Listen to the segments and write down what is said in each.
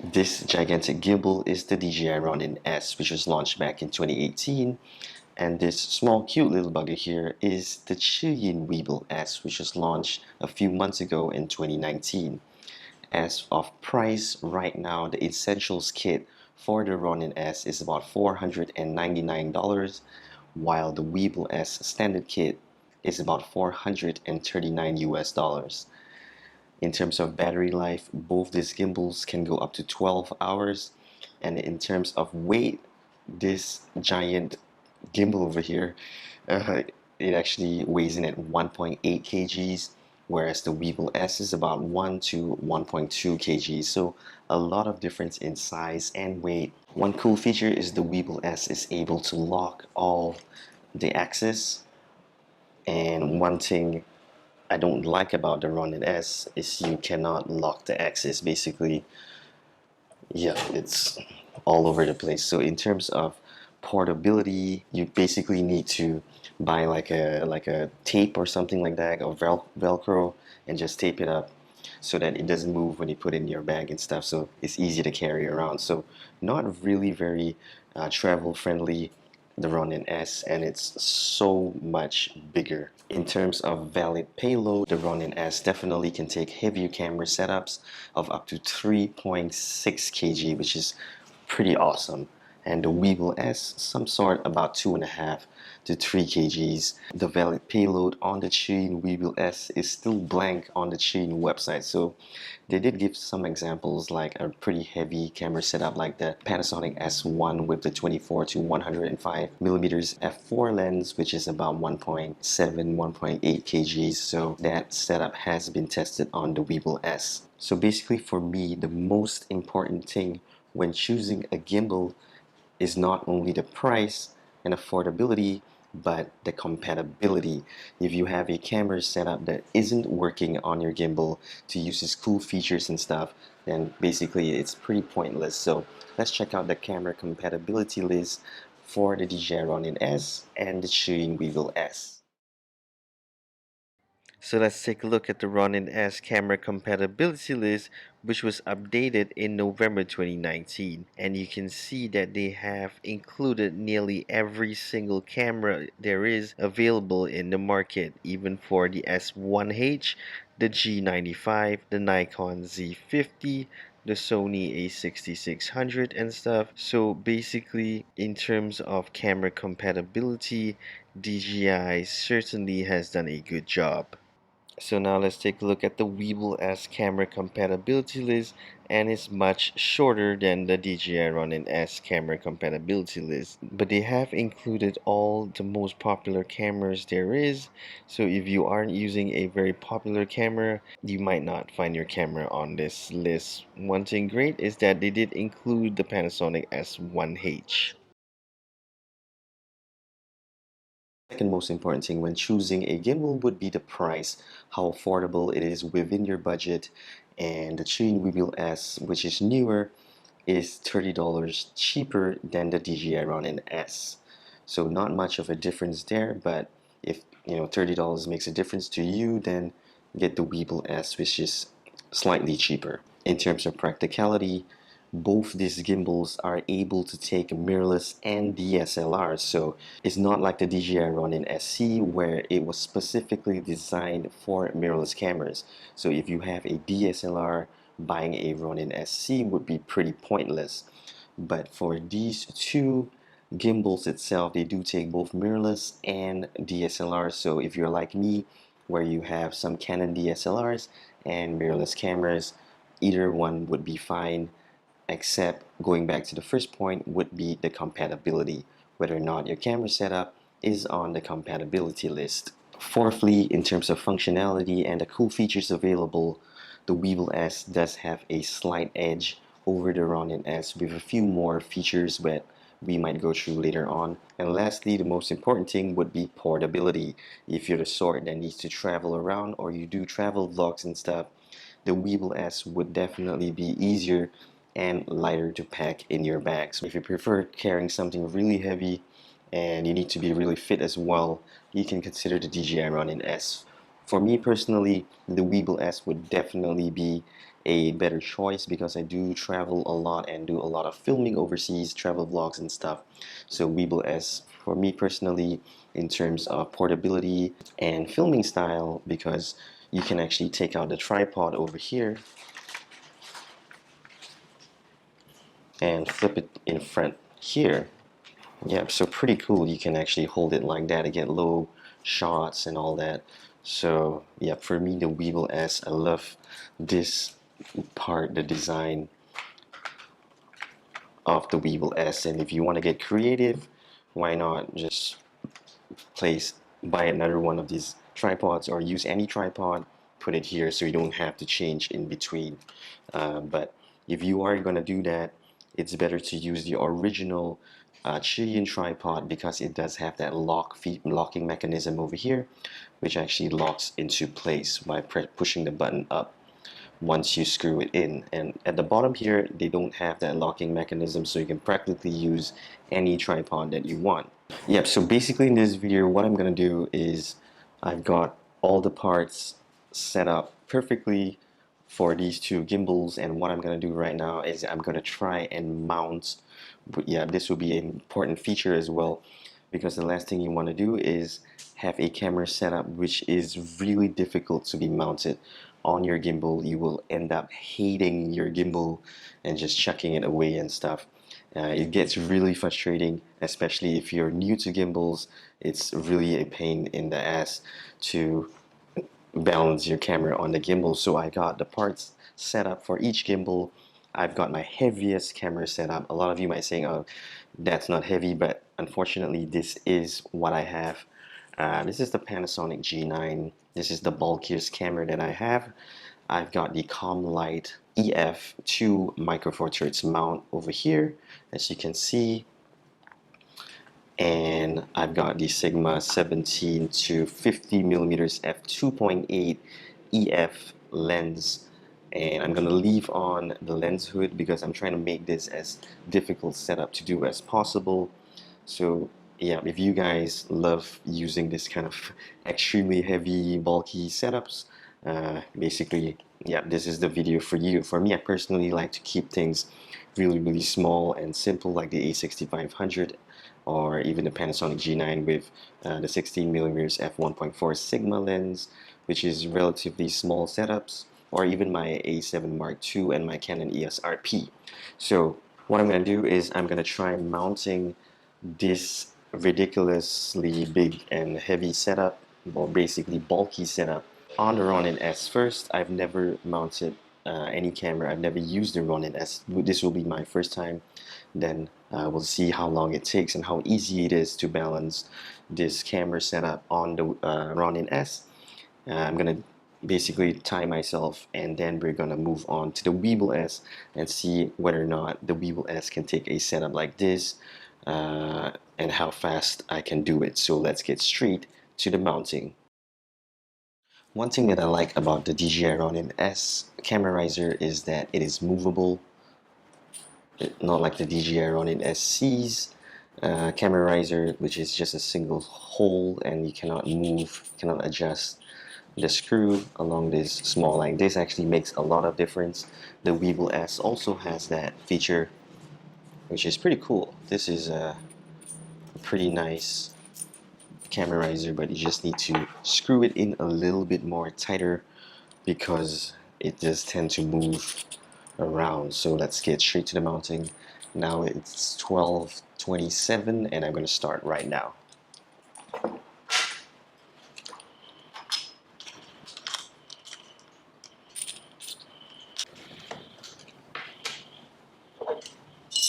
This gigantic gimbal is the DJI Ronin-S, which was launched back in 2018. And this small cute little bugger here is the Zhiyun Weebill-S, which was launched a few months ago in 2019. As of price, right now the Essentials kit for the Ronin-S is about $499, while the Weebill-S standard kit is about $439 US. In terms of battery life, both these gimbals can go up to 12 hours. And in terms of weight, this giant gimbal over here, uh, it actually weighs in at 1.8 kgs, whereas the Weebill-S is about 1 to 1.2 kgs. So a lot of difference in size and weight. One cool feature is the Weebill-S is able to lock all the axes. And one thing I don't like about the Ronin-S is you cannot lock the axis. Basically, yeah, it's all over the place. So in terms of portability, you basically need to buy like a tape or something like that, or Velcro, and just tape it up so that it doesn't move when you put it in your bag and stuff. So it's easy to carry around. So not really very travel friendly, the Ronin-S, and it's so much bigger. In terms of valid payload, the Ronin-S definitely can take heavier camera setups of up to 3.6 kg, which is pretty awesome. And the Weebill-S, some sort about 2.5 to 3 kgs. The valid payload on the Zhiyun Weebill-S is still blank on the Zhiyun website, so they did give some examples like a pretty heavy camera setup like the Panasonic S1 with the 24 to 105 millimeters f4 lens, which is about 1.7, 1.8 kgs. So that setup has been tested on the Weebill-S. So basically for me, the most important thing when choosing a gimbal is not only the price and affordability, but the compatibility. If you have a camera setup that isn't working on your gimbal to use its cool features and stuff, then basically it's pretty pointless. So let's check out the camera compatibility list for the DJI Ronin-S and the Zhiyun Weebill-S. So let's take a look at the Ronin-S camera compatibility list, which was updated in November 2019. And you can see that they have included nearly every single camera there is available in the market, even for the S1H, the G95, the Nikon Z50, the Sony a6600 and stuff. So basically, in terms of camera compatibility, DJI certainly has done a good job. So now let's take a look at the Weebill-S camera compatibility list, and it's much shorter than the DJI Ronin-S camera compatibility list. But they have included all the most popular cameras there is, so if you aren't using a very popular camera, you might not find your camera on this list. One thing great is that they did include the Panasonic S1H. Second most important thing when choosing a gimbal would be the price, how affordable it is within your budget. And the Zhiyun Weebill-S, which is newer, is $30 cheaper than the DJI Ronin-S. So not much of a difference there, but if $30 makes a difference to you, then get the Weebill-S, which is slightly cheaper. In terms of practicality, both these gimbals are able to take mirrorless and DSLR, so it's not like the DJI Ronin SC where it was specifically designed for mirrorless cameras. So if you have a DSLR, buying a Ronin SC would be pretty pointless. But for these two gimbals itself, they do take both mirrorless and DSLR. So if you're like me, where you have some Canon DSLRs and mirrorless cameras, either one would be fine, except going back to the first point would be the compatibility, whether or not your camera setup is on the compatibility list. Fourthly, in terms of functionality and the cool features available, the Weebill-S does have a slight edge over the Ronin-S with a few more features that we might go through later on. And lastly, the most important thing would be portability. If you're the sort that needs to travel around or you do travel vlogs and stuff, the Weebill-S would definitely be easier and lighter to pack in your bag. So if you prefer carrying something really heavy and you need to be really fit as well, you can consider the DJI Ronin-S For me personally, the Weebill-S would definitely be a better choice because I do travel a lot and do a lot of filming overseas, travel vlogs and stuff. So Weebill-S for me personally, in terms of portability and filming style, because you can actually take out the tripod over here and flip it in front here. Yep, so pretty cool. You can actually hold it like that to get low shots and all that. So yeah, for me, the Weebill-S, I love this part, the design of the Weebill-S. And if you want to get creative, why not just buy another one of these tripods or use any tripod, put it here so you don't have to change in between. But if you are going to do that, it's better to use the original Zhiyun tripod because it does have that locking mechanism over here, which actually locks into place by pushing the button up once you screw it in. And at the bottom here, they don't have that locking mechanism, so you can practically use any tripod that you want. Yep, so basically in this video, what I'm gonna do is I've got all the parts set up perfectly for these two gimbals, and what I'm gonna do right now is I'm gonna try and mount. But yeah, this will be an important feature as well, because the last thing you want to do is have a camera setup which is really difficult to be mounted on your gimbal. You will end up hating your gimbal and just chucking it away and stuff. It gets really frustrating, especially if you're new to gimbals. It's really a pain in the ass to balance your camera on the gimbal. So I got the parts set up for each gimbal. I've got my heaviest camera set up. A lot of you might say, oh, that's not heavy, but unfortunately this is what I have. This is the Panasonic G9. This is the bulkiest camera that I have. I've got the Comlight EF 2 Micro Four Thirds mount over here, as you can see. And I've got the Sigma 17 to 50 millimeters f2.8 EF lens, and I'm gonna leave on the lens hood because I'm trying to make this as difficult setup to do as possible. So yeah, if you guys love using this kind of extremely heavy, bulky setups, basically, yeah, this is the video for you. For me, I personally like to keep things really small and simple, like the A6500 or even the Panasonic G9 with the 16 millimeters f1.4 Sigma lens, which is relatively small setups, or even my A7 Mark II and my Canon EOS RP. So what I'm going to do is I'm going to try mounting this ridiculously big and heavy setup, or basically bulky setup, on the Ronin-S first. I've never mounted any camera. I've never used the Ronin-S. This will be my first time. Then we'll see how long it takes and how easy it is to balance this camera setup on the Ronin-S. I'm gonna basically tie myself, and then we're gonna move on to the Weebill-S and see whether or not the Weebill-S can take a setup like this and how fast I can do it. So let's get straight to the mounting. One thing that I like about the DJI Ronin-S camera riser is that it is movable, not like the DJI Ronin-SC's camera riser, which is just a single hole and you cannot move, cannot adjust the screw along this small line. This actually makes a lot of difference. The Weebill-S also has that feature, which is pretty cool. This is a pretty nice camera riser, but you just need to screw it in a little bit more tighter because it just tends to move around. So let's get straight to the mounting. Now it's 12:27 and I'm going to start right now.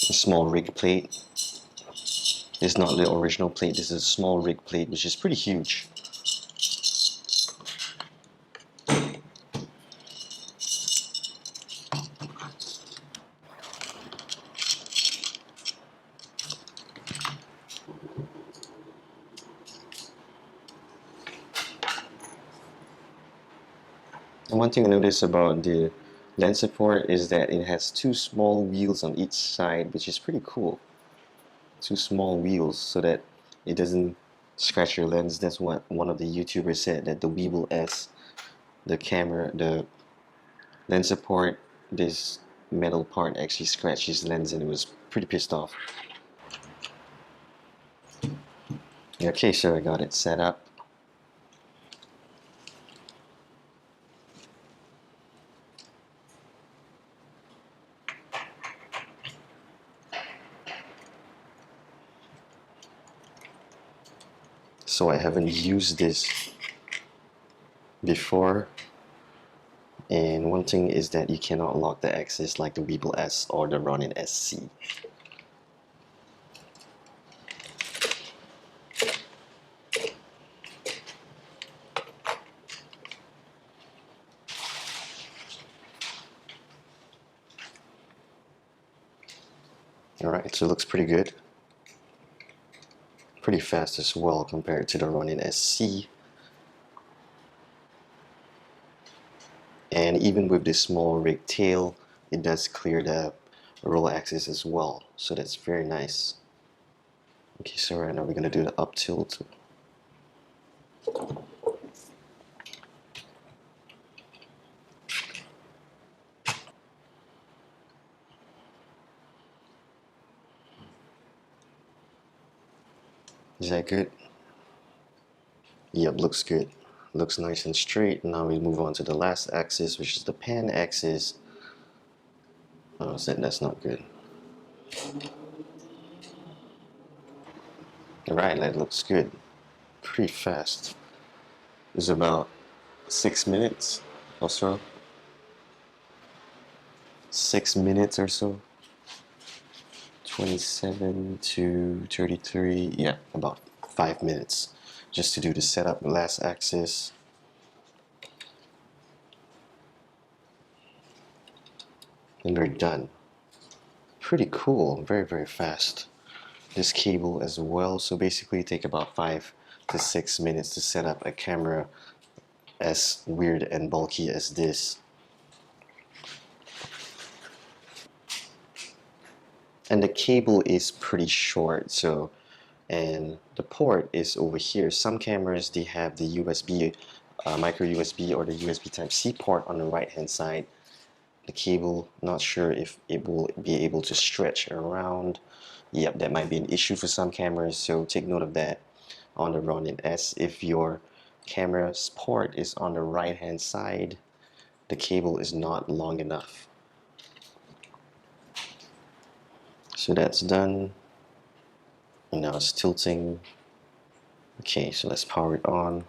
A small rig plate. This is not the original plate, this is a small rig plate, which is pretty huge. And one thing I noticed about the lens support is that it has two small wheels on each side, which is pretty cool. Two small wheels so that it doesn't scratch your lens. That's what one of the YouTubers said, that the Weebill-S, the camera, the lens support, this metal part actually scratched his lens, and it was pretty pissed off. Okay, so I got it set up. So I haven't used this before, and one thing is that you cannot lock the axis like the Weebill-S or the Ronin-SC. Alright, so it looks pretty good. Pretty fast as well compared to the Ronin-SC. And even with this small rig tail, it does clear the roll axis as well. So that's very nice. Okay, so right now we're going to do the up tilt. Is that good? Yep, looks good. Looks nice and straight. Now we move on to the last axis, which is the pan axis. Oh, that's not good. Alright, that looks good. Pretty fast. It's about 6 minutes or so. 6 minutes or so. 27 to 33, yeah, about 5 minutes just to do the setup, last axis. And we're done. Pretty cool, very, very fast. This cable as well, so basically take about 5 to 6 minutes to set up a camera as weird and bulky as this. And the cable is pretty short, so, and the port is over here. Some cameras, they have the USB, micro USB or the USB Type-C port on the right hand side. The cable, not sure if it will be able to stretch around. Yep, that might be an issue for some cameras, so take note of that on the Ronin-S. If your camera's port is on the right hand side, the cable is not long enough. So that's done. And now it's tilting. Okay, so let's power it on.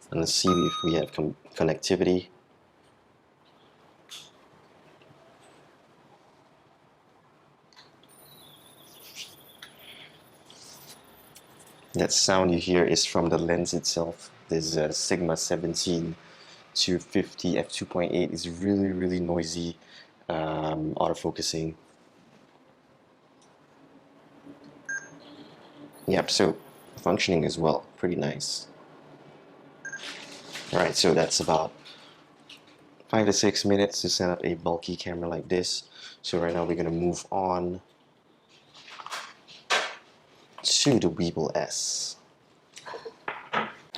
And let's see if we have connectivity. That sound you hear is from the lens itself. This Sigma 17 to 50 f2.8 is really, really noisy autofocusing. Yep, so functioning as well, pretty nice. Alright, so that's about 5 to 6 minutes to set up a bulky camera like this. So right now we're going to move on to the Weebill-S.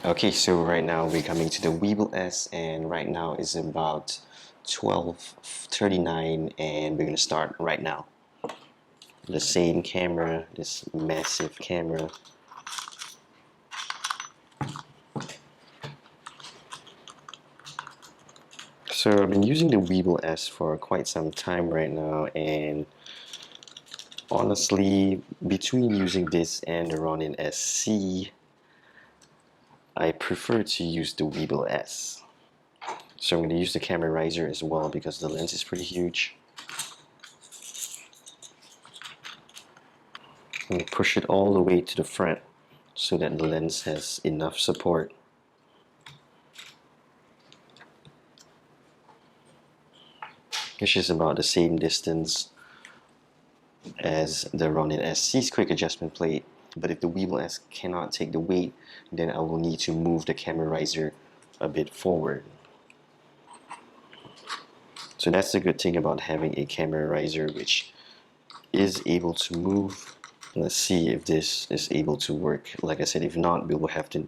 Okay, so right now we're coming to the Weebill-S, and right now is about 12:39, and we're going to start right now. The same camera, this massive camera. So I've been using the Weebill-S for quite some time right now, and honestly, between using this and the Ronin-SC, I prefer to use the Weebill-S. So I'm going to use the camera riser as well because the lens is pretty huge. I'm going to push it all the way to the front so that the lens has enough support. Which is about the same distance as the Ronin-SC's quick adjustment plate. But if the Weebill-S cannot take the weight, then I will need to move the camera riser a bit forward. So that's the good thing about having a camera riser which is able to move Let's see if this is able to work. Like I said, if not, we will have to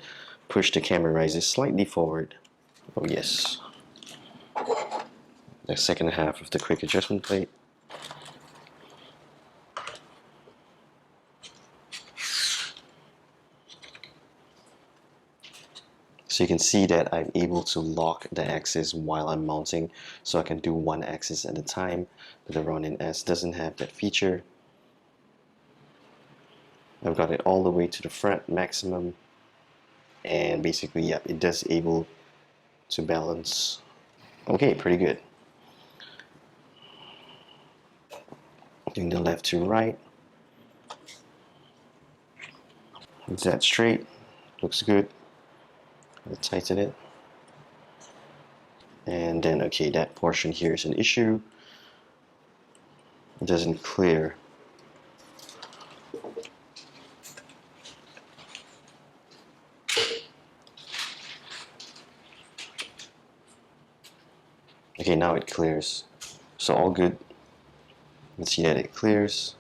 push the camera riser slightly forward. Oh yes, the second half of the quick adjustment plate. So you can see that I'm able to lock the axis while I'm mounting, so I can do one axis at a time. But the Ronin-S doesn't have that feature. I've got it all the way to the front maximum, and basically, yeah, it does able to balance. Okay, pretty good. Doing the left to right. Is that straight? Looks good. I'll tighten it. And then, okay, that portion here is an issue. It doesn't clear. Okay, now it clears. So all good. Let's see that it clears.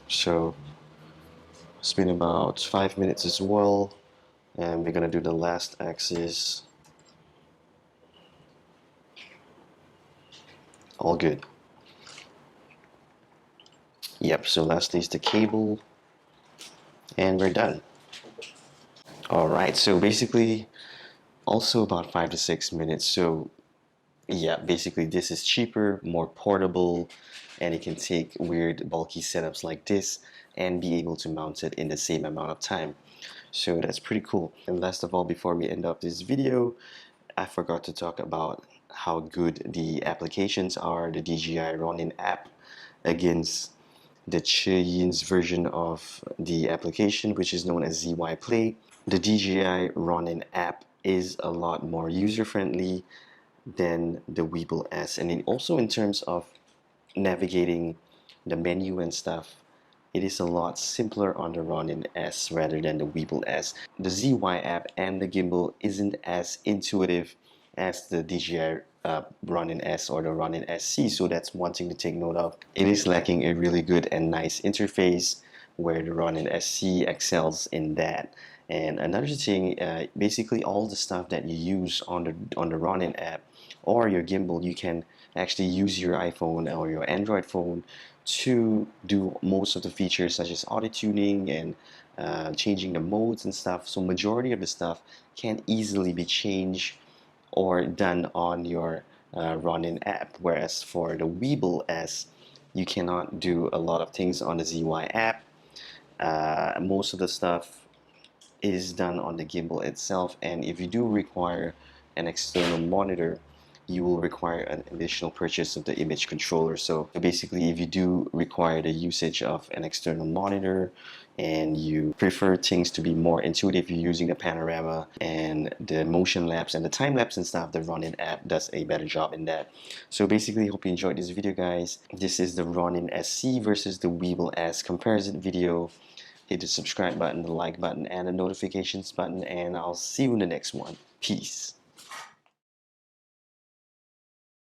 So it's been about 5 minutes as well. And we're gonna do the last axis. All good. Yep, so lastly is the cable. And we're done. Alright, so basically also about 5 to 6 minutes. So yeah, basically this is cheaper, more portable, and it can take weird bulky setups like this and be able to mount it in the same amount of time. So that's pretty cool. And last of all, before we end up this video, I forgot to talk about how good the applications are, the DJI Ronin app against the Zhiyun's version of the application, which is known as ZY Play. The DJI Ronin app is a lot more user-friendly than the Weebill-S, and also in terms of navigating the menu and stuff, it is a lot simpler on the Ronin-S rather than the Weebill-S. The ZY app and the gimbal isn't as intuitive as the DJI Ronin-S or the Ronin-SC, so that's one thing to take note of. It is lacking a really good and nice interface, where the Ronin-SC excels in that. And another thing, basically all the stuff that you use on the Ronin app or your gimbal, you can actually use your iPhone or your Android phone to do most of the features, such as auto tuning and changing the modes and stuff. So majority of the stuff can easily be changed or done on your Ronin app, whereas for the Weebill-S, you cannot do a lot of things on the ZY app. Most of the stuff is done on the gimbal itself, and if you do require an external monitor, you will require an additional purchase of the image controller. So basically, if you do require the usage of an external monitor and you prefer things to be more intuitive, you're using the panorama and the motion lapse and the time lapse and stuff, the Ronin app does a better job in that. So basically, hope you enjoyed this video, guys. This is the Ronin-SC versus the Weebill-S comparison video. Hit the subscribe button, the like button, and the notifications button, and I'll see you in the next one. Peace.